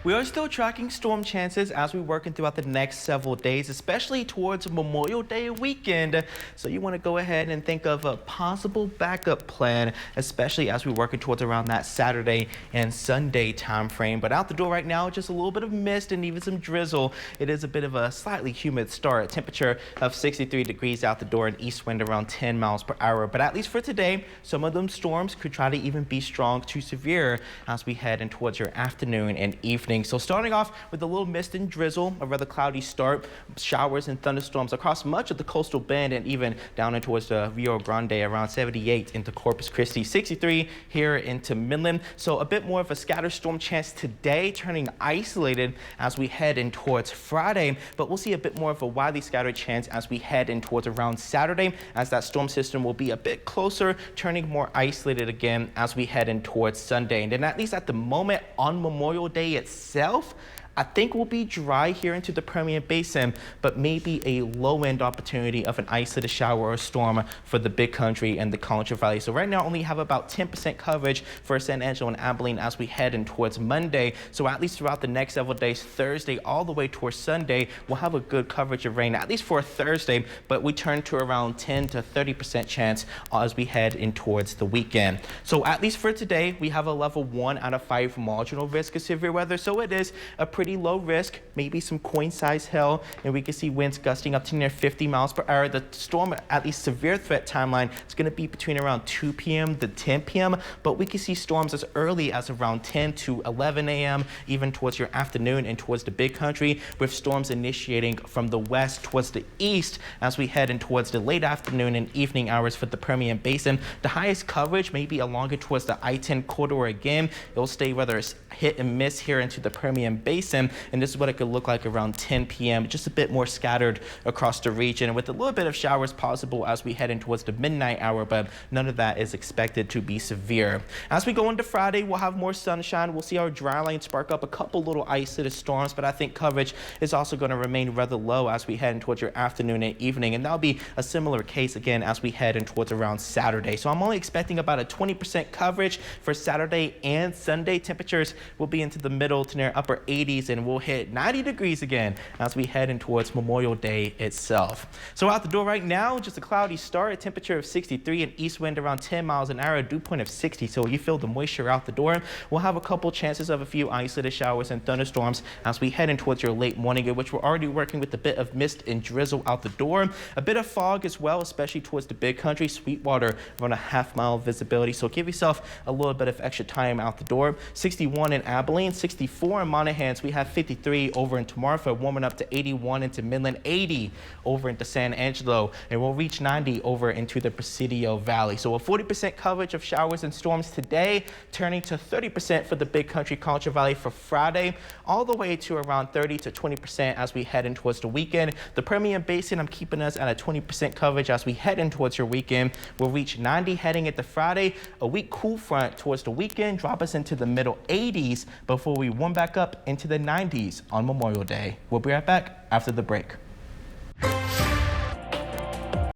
We are still tracking storm chances as we're working throughout the next several days, especially towards Memorial Day weekend. So you want to go ahead and think of a possible backup plan, especially as we're working towards around that Saturday and Sunday time frame. But out the door right now, just a little bit of mist and even some drizzle. It is a bit of a slightly humid start. Temperature of 63 degrees out the door, and east wind around 10 miles per hour. But at least for today, some of them storms could try to even be strong to severe as we head in towards your afternoon and evening. So starting off with a little mist and drizzle, a rather cloudy start, showers and thunderstorms across much of the coastal bend and even down in towards the Rio Grande around 78 into Corpus Christi, 63 here into Midland. So a bit more of a scattered storm chance today, turning isolated as we head in towards Friday. But we'll see a bit more of a widely scattered chance as we head in towards around Saturday, as that storm system will be a bit closer, turning more isolated again as we head in towards Sunday. And then at least at the moment on Memorial Day itself, I think we'll be dry here into the Permian Basin, but maybe a low-end opportunity of an isolated shower or storm for the big country and the Concho Valley. So right now only have about 10% coverage for San Angelo and Abilene as we head in towards Monday. So at least throughout the next several days, Thursday all the way towards Sunday, we'll have a good coverage of rain, at least for Thursday, but we turn to around 10 to 30% chance as we head in towards the weekend. So at least for today, we have a level 1 out of 5 marginal risk of severe weather. So it is a pretty low risk, maybe some coin-size hail, and we can see winds gusting up to near 50 miles per hour. The storm, at least severe threat timeline, is going to be between around 2 p.m. to 10 p.m., but we can see storms as early as around 10 to 11 a.m., even towards your afternoon and towards the big country, with storms initiating from the west towards the east as we head in towards the late afternoon and evening hours for the Permian Basin. The highest coverage may be along it towards the I-10 corridor again. It'll stay rather hit and miss here into the Permian Basin. And this is what it could look like around 10 p.m., just a bit more scattered across the region with a little bit of showers possible as we head in towards the midnight hour, but none of that is expected to be severe. As we go into Friday, we'll have more sunshine. We'll see our dry line spark up a couple little isolated storms, but I think coverage is also going to remain rather low as we head in towards your afternoon and evening, and that'll be a similar case again as we head in towards around Saturday. So I'm only expecting about a 20% coverage for Saturday and Sunday. Temperatures will be into the middle to near upper 80s, and we'll hit 90 degrees again as we head in towards Memorial Day itself. So out the door right now, just a cloudy start, a temperature of 63 and east wind around 10 miles an hour, a dew point of 60. So you feel the moisture out the door. We'll have a couple chances of a few isolated showers and thunderstorms as we head in towards your late morning, in which we're already working with a bit of mist and drizzle out the door. A bit of fog as well, especially towards the big country. Sweetwater around a half-mile visibility. So give yourself a little bit of extra time out the door. 61 in Abilene, 64 in Monahans. We have 53 over into Marfa, warming up to 81 into Midland, 80 over into San Angelo, and we'll reach 90 over into the Presidio Valley. So a 40% coverage of showers and storms today, turning to 30% for the big country Concho Valley for Friday, all the way to around 30 to 20% as we head in towards the weekend. The Permian Basin, I'm keeping us at a 20% coverage as we head in towards your weekend. We'll reach 90 heading into Friday. A weak cool front towards the weekend, drop us into the middle 80s before we warm back up into the 90s on Memorial Day. We'll be right back after the break.